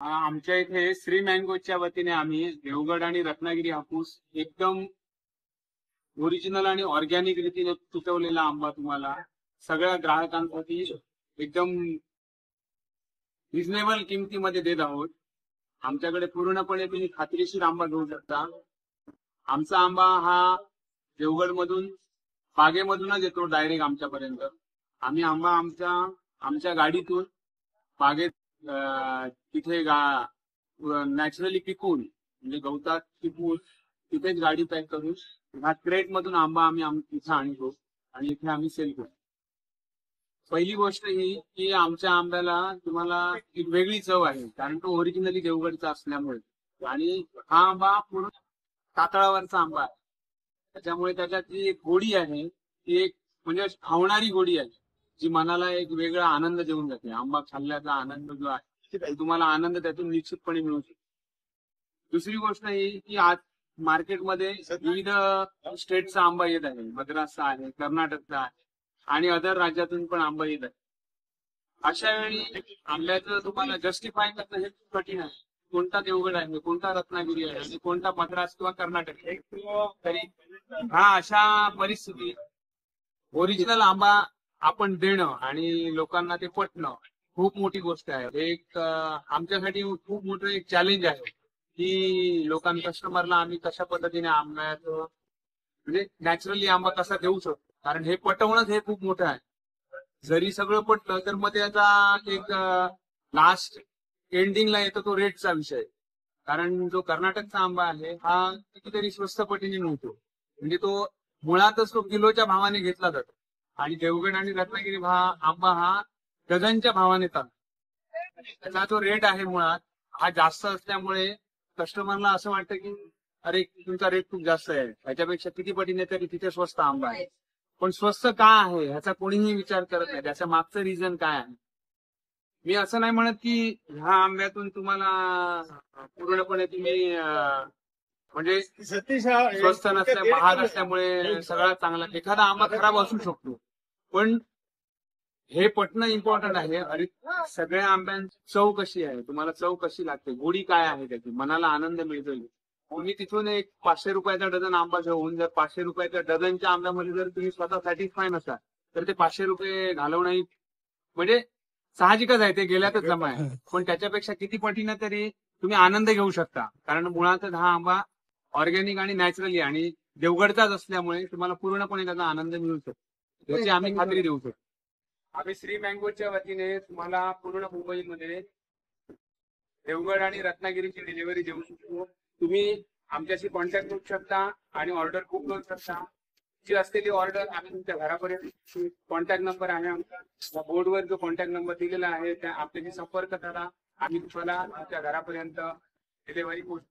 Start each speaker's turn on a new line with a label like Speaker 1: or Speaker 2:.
Speaker 1: आमच्या इथे श्री मँगोच्या वतीने आम्ही देवगड आणि रत्नागिरी हापूस एकदम ओरिजिनल आणि ऑर्गॅनिक रीतीने पिकवलेला आंबा तुम्हाला सगळ्या ग्राहकांसाठी एकदम रिझनेबल किमतीमध्ये देत आहोत। आमच्याकडे पूर्णपणे तुम्ही खात्रीशीर आंबा घेऊ शकता। आमचा आंबा हा देवगड मधून बागेमधूनच येतो डायरेक्ट आमच्यापर्यंत। आम्ही आंबा आमच्या गाडीतून बागेत तिथे नॅचरली पिकून म्हणजे गवतात पिकून तिथेच गाडी पॅक करून ह्या क्रेट मधून आंबा आम्ही इथे आणतो आणि इथे आम्ही सेल करतो। पहिली गोष्ट ही की आमच्या आंब्याला तुम्हाला एक वेगळी चव आहे, कारण तो ओरिजिनली देवगडचा असल्यामुळे। आणि हा आंबा पूर्ण कातळावरचा आंबा आहे, त्याच्यामुळे त्याच्यात जी एक गोडी आहे ती एक म्हणजे खावणारी गोडी आहे, जी मनाला एक वेगळा आनंद देऊन जाते। आंबा खाल्ल्याचा आनंद जो आहे तुम्हाला आनंद त्यातून निश्चितपणे मिळू शकतो। दुसरी गोष्ट ही की आज मार्केटमध्ये विविध स्टेटचा आंबा येत आहे, मद्रासचा आहे, कर्नाटकचा आहे आणि अदर राज्यातून पण आंबा येत आहे। अशा वेळी आंब्याचं तुम्हाला जस्टिफाय करणं हे खूप कठीण आहे, कोणता देवगड आहे, कोणता रत्नागिरी आहे आणि कोणता मद्रास किंवा कर्नाटक आहे। तरी अशा परिस्थितीत ओरिजिनल आंबा आपण देणं आणि लोकांना ते पटणं खूप मोठी गोष्ट आहे। एक आमच्यासाठी खूप मोठं एक चॅलेंज आहे की कस्टमरला आम्ही कशा पद्धतीने आंब्याचं म्हणजे नॅचरली आंबा कसा देऊ शकतो, कारण हे पटवणंच हे खूप मोठं आहे। जरी सगळं पटलं तर मग त्याचा एक लास्ट एंडिंगला येतो तो रेटचा विषय, कारण जो कर्नाटकचा आंबा आहे हा कितीतरी स्वस्त पटीने मिळतो, म्हणजे तो मुळातच तो किलोच्या भावाने घेतला जातो आणि देवगड आणि रत्नागिरी आंबा हा डझनच्या भावाने चालतो। त्याचा जो रेट आहे मुळात हा जास्त असल्यामुळे कस्टमरला असं वाटतं की अरे तुमचा रेट खूप जास्त आहे, ह्याच्यापेक्षा किती पटीने तरी तिथे स्वस्त आंबा आहे। पण स्वस्त का आहे ह्याचा कोणीही विचार करत नाही, त्याच्या मागचं रिझन काय आहे। मी असं नाही म्हणत की ह्या आंब्यातून तुम्हाला पूर्णपणे तुम्ही म्हणजे स्वस्त नसल्या महाग असल्यामुळे सगळ्यात चांगला एखादा आंबा खराब असू शकतो, पण हे पटणं इम्पॉर्टंट आहे। अरे सगळ्या आंब्यांची चव कशी आहे, तुम्हाला चव कशी लागते, गोडी काय आहे त्याची, मनाला आनंद मिळतोय। तुम्ही तिथून एक 500 रुपयाचा डझन आंबा घेऊन जर 500 रुपयाच्या डझनच्या आंब्यामध्ये जर तुम्ही स्वतः सॅटिस्फाय नसाल तर ते 500 रुपये घालवणं म्हणजे साहजिकच आहे, ते गेल्यातच जमा आहे। पण त्याच्यापेक्षा किती पटीनं तरी तुम्ही आनंद घेऊ शकता, कारण मुळातच हा आंबा ऑर्गॅनिक आणि नॅचरली आणि देवगडचाच असल्यामुळे तुम्हाला पूर्णपणे त्याचा आनंद मिळू शकतो, याची आम्ही खात्री देऊ शकतो। आम्ही श्री मँगोच्या वतीने तुम्हाला पूर्ण मुंबईमध्ये देवगड आणि रत्नागिरीची डिलिव्हरी देऊ शकतो। तुम्ही आमच्याशी कॉन्टॅक्ट करू शकता आणि ऑर्डर बुक करू शकता। जी असलेली ऑर्डर आम्ही तुमच्या घरापर्यंत कॉन्टॅक्ट नंबर आहे आमचा बोर्डवर जो कॉन्टॅक्ट नंबर दिलेला आहे त्या आपल्याशी संपर्क करा, आम्ही तुम्हाला तुमच्या घरापर्यंत डिलिव्हरी पोहोच।